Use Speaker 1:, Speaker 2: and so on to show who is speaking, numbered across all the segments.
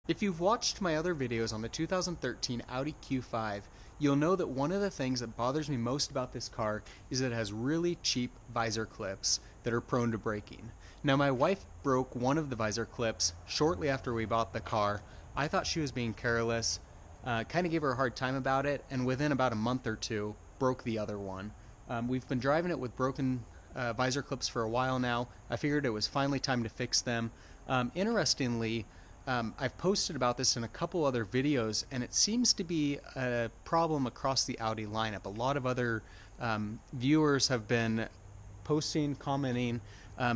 Speaker 1: If you've watched my other videos on the 2013 Audi Q5, you'll know that one of the things that bothers me most about this car is that it has really cheap visor clips that are prone to breaking. Now, my wife broke one of the visor clips shortly after we bought the car. I thought she was being careless, kind of gave her a hard time about it, and within about a month or two, broke the other one. We've been driving it with broken visor clips for a while now. I figured it was finally time to fix them. Interestingly, I've posted about this in a couple other videos, and it seems to be a problem across the Audi lineup. A lot of other viewers have been posting, commenting,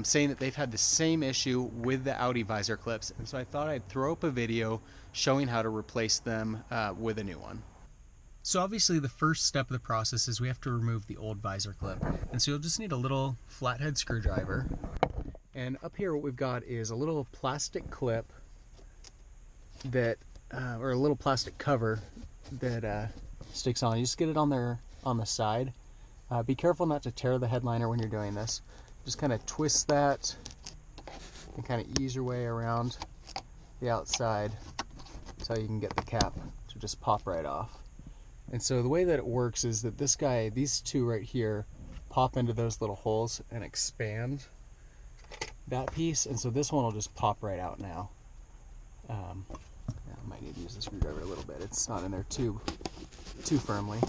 Speaker 1: saying that they've had the same issue with the Audi visor clips, and so I thought I'd throw up a video showing how to replace them with a new one. So obviously the first step of the process is we have to remove the old visor clip, and so you'll just need a little flathead screwdriver, and up here what we've got is a little plastic clip that or a little plastic cover that sticks on. You just get it on there on the side. Be careful not to tear the headliner when you're doing this. Just kind of twist that and kind of ease your way around the outside so you can get the cap to just pop right off. And so the way that it works is that these two right here pop into those little holes and expand that piece, and so this one will just pop right out now. I might need to use the screwdriver a little bit. It's not in there too firmly.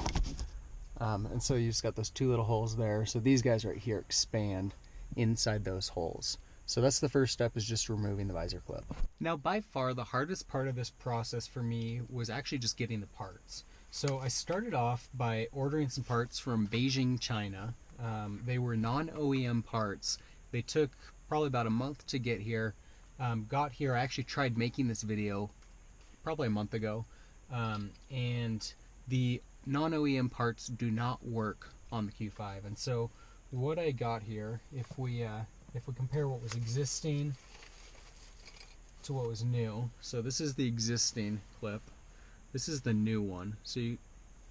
Speaker 1: And so you just got those two little holes there. So these guys right here expand inside those holes. So that's the first step, is just removing the visor clip. Now, by far the hardest part of this process for me was actually just getting the parts. So I started off by ordering some parts from Beijing, China. They were non-OEM parts. They took probably about a month to get here. Got here, I actually tried making this video probably a month ago, and the non-OEM parts do not work on the Q5. And so what I got here, if we compare what was existing to what was new, so this is the existing clip, this is the new one,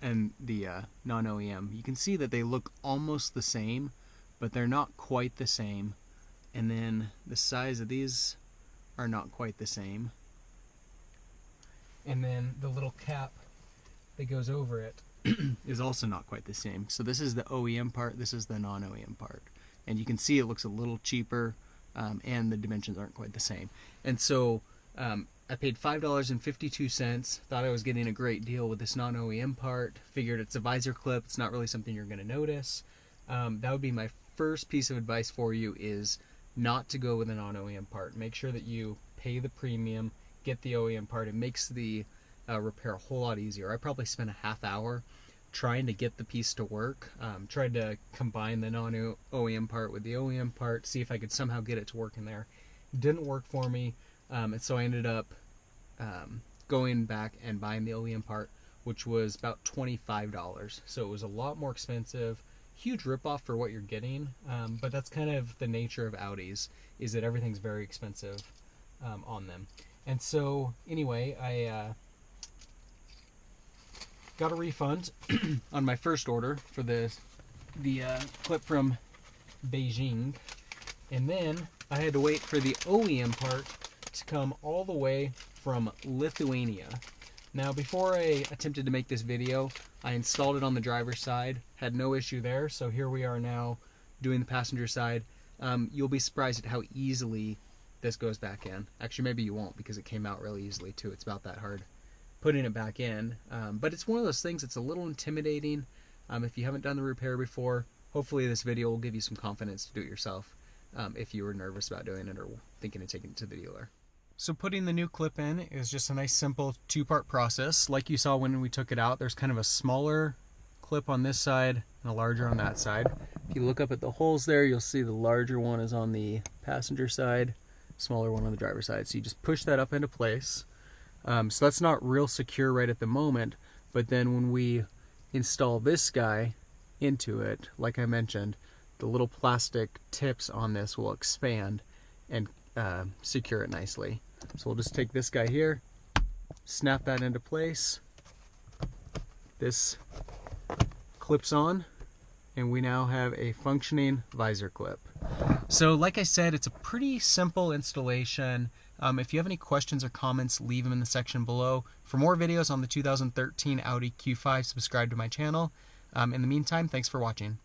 Speaker 1: and the non-OEM, you can see that they look almost the same, but they're not quite the same. And then the size of these are not quite the same. And then the little cap that goes over it is also not quite the same. So this is the OEM part, this is the non-OEM part. And you can see it looks a little cheaper, and the dimensions aren't quite the same. And so I paid $5.52, thought I was getting a great deal with this non-OEM part, figured it's a visor clip, it's not really something you're going to notice. That would be my first piece of advice for you, is not to go with a non-OEM part. Make sure that you pay the premium, get the OEM part. It makes the repair a whole lot easier. I probably spent a half hour trying to get the piece to work. Tried to combine the non-OEM part with the OEM part, see if I could somehow get it to work in there. Didn't work for me, and so I ended up going back and buying the OEM part, which was about $25. So it was a lot more expensive. Huge ripoff for what you're getting, but that's kind of the nature of Audis, is that everything's very expensive on them. And so anyway, I got a refund on my first order for the clip from Beijing, and then I had to wait for the OEM part to come all the way from Lithuania. Now, before I attempted to make this video, I installed it on the driver's side, had no issue there, so here we are now doing the passenger side. You'll be surprised at how easily this goes back in. Actually, maybe you won't, because it came out really easily too. It's about that hard putting it back in. But it's one of those things that's a little intimidating. If you haven't done the repair before, hopefully this video will give you some confidence to do it yourself, if you were nervous about doing it or thinking of taking it to the dealer. So putting the new clip in is just a nice simple two-part process. Like you saw when we took it out, there's kind of a smaller clip on this side and a larger on that side. If you look up at the holes there, you'll see the larger one is on the passenger side, smaller one on the driver's side. So you just push that up into place. So that's not real secure right at the moment, but then when we install this guy into it, like I mentioned, the little plastic tips on this will expand and secure it nicely. So we'll just take this guy here, snap that into place. This clips on, and we now have a functioning visor clip. So like I said, it's a pretty simple installation. If you have any questions or comments, leave them in the section below. For more videos on the 2013 Audi Q5, subscribe to my channel. In the meantime, thanks for watching.